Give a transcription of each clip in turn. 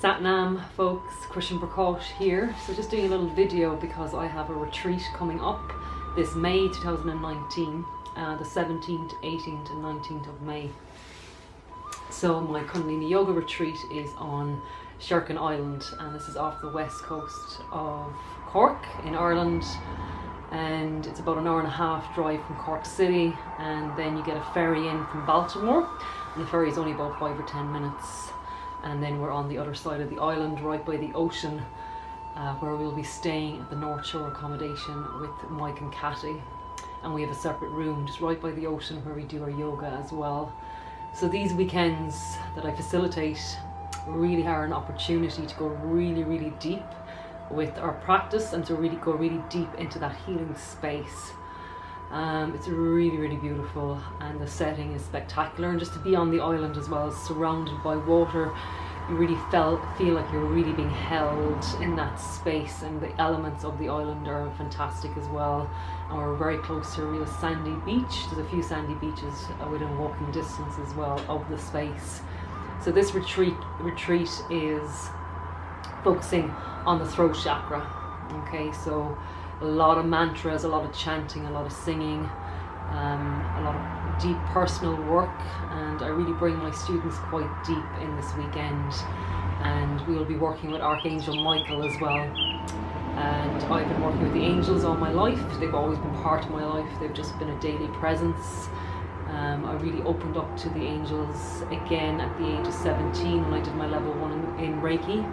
Satnam folks, Christian Burkott here. So just doing a little video because I have a retreat coming up this May 2019, the 17th, 18th and 19th of May. So my Kundalini Yoga retreat is on Sherkin Island, and this is off the west coast of Cork in Ireland, and it's about an hour and a half drive from Cork City, and then you get a ferry in from Baltimore, and the ferry is only about 5 or 10 minutes, and then we're on the other side of the island right by the ocean, where we'll be staying at the North Shore accommodation with Mike and Catty, and we have a separate room just right by the ocean where we do our yoga as well. So these weekends that I facilitate really are an opportunity to go really deep with our practice and to really go really deep into that healing space. It's really beautiful, and the setting is spectacular, and just to be on the island as well, surrounded by water, you really feel like you're really being held in that space, and the elements of the island are fantastic as well. And we're very close to a real sandy beach. There's a few sandy beaches within walking distance as well of the space. So this retreat is focusing on the throat chakra. Okay, so a lot of mantras, a lot of chanting, a lot of singing, a lot of deep personal work, and I really bring my students quite deep in this weekend, and we will be working with Archangel Michaels as well. And I've been working with the angels all my life. They've always been part of my life. They've just been a daily presence. I really opened up to the angels again at the age of 17 when I did my level 1 in Reiki.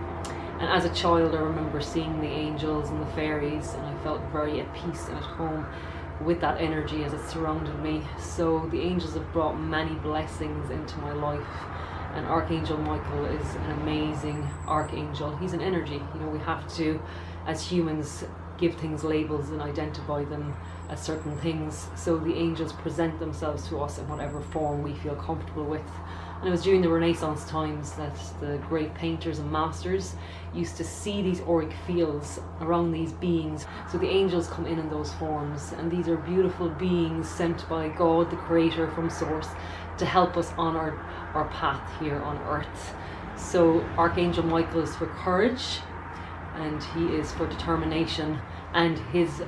And as a child, I remember seeing the angels and the fairies, and I felt very at peace and at home with that energy as it surrounded me. So the angels have brought many blessings into my life, and Archangel Michael is an amazing archangel. He's an energy. You know, we have to, as humans, give things labels and identify them as certain things. So the angels present themselves to us in whatever form we feel comfortable with. And it was during the Renaissance times that the great painters and masters used to see these auric fields around these beings. So the angels come in those forms, and these are beautiful beings sent by God, the creator from source, to help us on our path here on earth. So Archangel Michael is for courage, and he is for determination, and his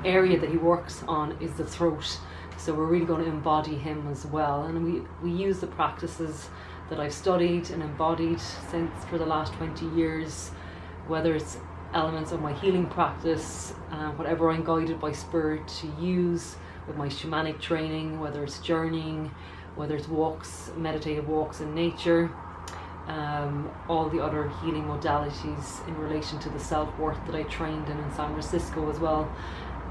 area that he works on is the throat. So we're really going to embody him as well, and we use the practices that I've studied and embodied for the last 20 years, whether it's elements of my healing practice, whatever I'm guided by spirit to use with my shamanic training, whether it's journeying, whether it's walks, meditative walks in nature, all the other healing modalities in relation to the self-worth that I trained in San Francisco as well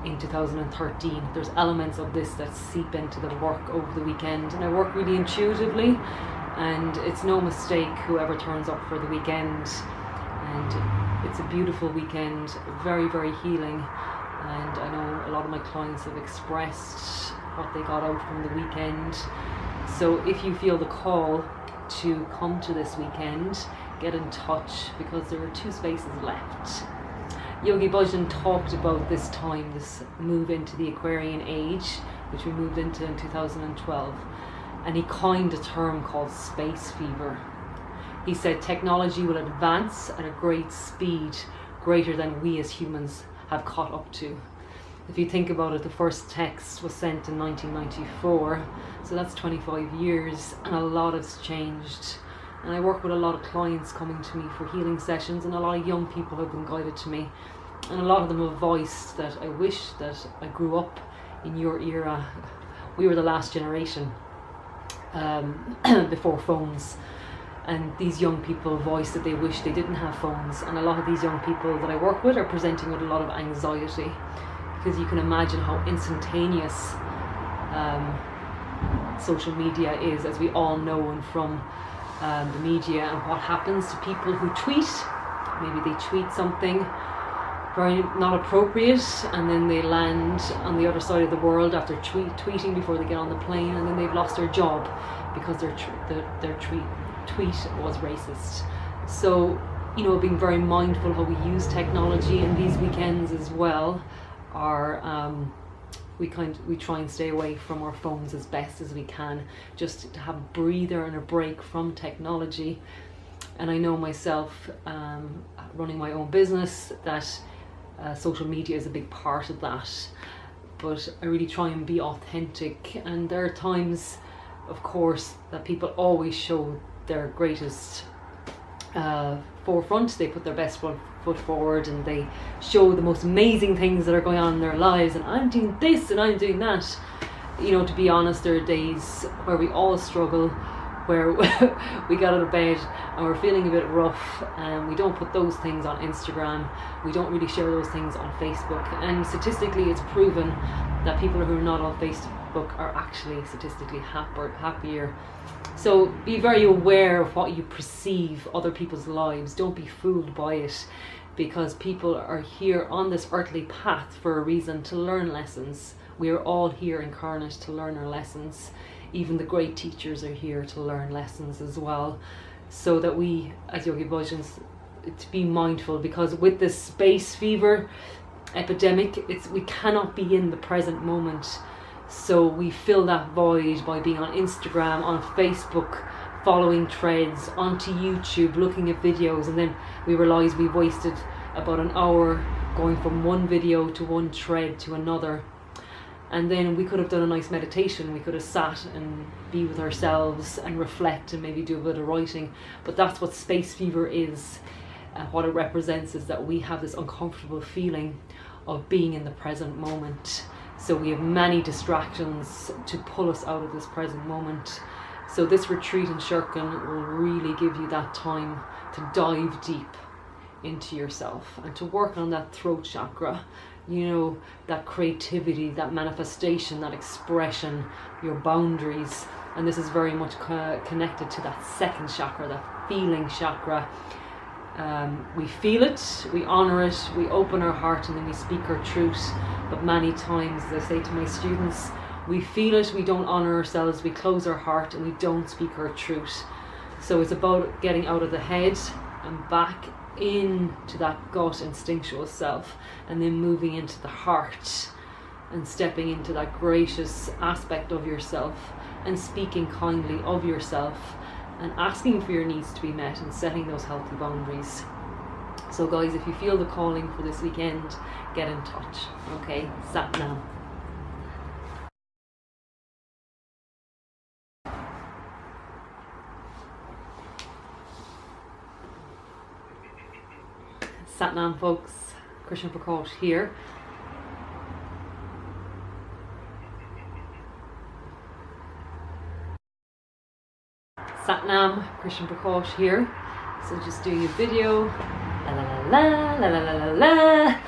in 2013. There's elements of this that seep into the work over the weekend, and I work really intuitively, and it's no mistake whoever turns up for the weekend. And it's a beautiful weekend, very healing, and I know a lot of my clients have expressed what they got out from the weekend. So if you feel the call to come to this weekend, get in touch, because there are 2 spaces left. Yogi Bhajan talked about this time, this move into the Aquarian age, which we moved into in 2012, and he coined a term called space fever. He said technology will advance at a great speed, greater than we as humans have caught up to. If you think about it, the first text was sent in 1994, so that's 25 years, and a lot has changed. And I work with a lot of clients coming to me for healing sessions, and a lot of young people have been guided to me. And a lot of them have voiced that I wish that I grew up in your era. We were the last generation before phones. And these young people voiced that they wish they didn't have phones. And a lot of these young people that I work with are presenting with a lot of anxiety, because you can imagine how instantaneous social media is, as we all know, and from the media, and what happens to people who tweet. Maybe they tweet something very not appropriate, and then they land on the other side of the world after tweeting before they get on the plane, and then they've lost their job because their tweet was racist. So, you know, being very mindful how we use technology, and these weekends as well are we try and stay away from our phones as best as we can, just to have a breather and a break from technology. And I know myself, running my own business, that social media is a big part of that. But I really try and be authentic, and there are times, of course, that people always show their greatest forefront. They put their best foot forward, and they show the most amazing things that are going on in their lives, and I'm doing this and I'm doing that. You know, to be honest, there are days where we all struggle, where we get out of bed and we're feeling a bit rough, and we don't put those things on Instagram, we don't really share those things on Facebook. And statistically it's proven that people who are not on Facebook are actually statistically happier. So be very aware of what you perceive other people's lives. Don't be fooled by it, because people are here on this earthly path for a reason, to learn lessons. We are all here incarnate to learn our lessons. Even the great teachers are here to learn lessons as well. So that we, as Yogi Bhajans, to be mindful, because with this space fever epidemic, we cannot be in the present moment. So we fill that void by being on Instagram, on Facebook, following threads, onto YouTube, looking at videos, and then we realise we've wasted about an hour going from one video to one thread to another. And then we could have done a nice meditation. We could have sat and be with ourselves and reflect and maybe do a bit of writing. But that's what space fever is. What it represents is that we have this uncomfortable feeling of being in the present moment. So we have many distractions to pull us out of this present moment. So this retreat in Sherkin will really give you that time to dive deep into yourself and to work on that throat chakra. You know, that creativity, that manifestation, that expression, your boundaries. And this is very much connected to that second chakra, that feeling chakra. We feel it, we honor it, we open our heart, and then we speak our truth. But many times, as I say to my students, we feel it, we don't honor ourselves, we close our heart and we don't speak our truth. So it's about getting out of the head and back into that gut instinctual self, and then moving into the heart and stepping into that gracious aspect of yourself and speaking kindly of yourself and asking for your needs to be met and setting those healthy boundaries. So guys, if you feel the calling for this weekend, get in touch. Okay, Sat Nam. Sat Nam, folks. Krishna Prakash here. Sat Nam, Krishna Prakash here. So just doing a video. La la la la la la la la.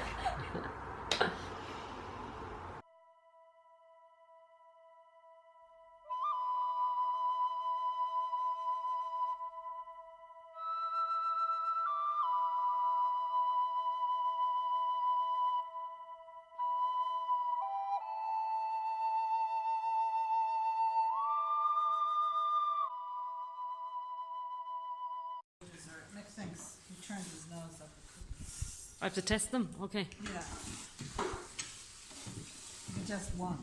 Next thing's he turns his nose up. I have to test them? Okay. Yeah. Just one.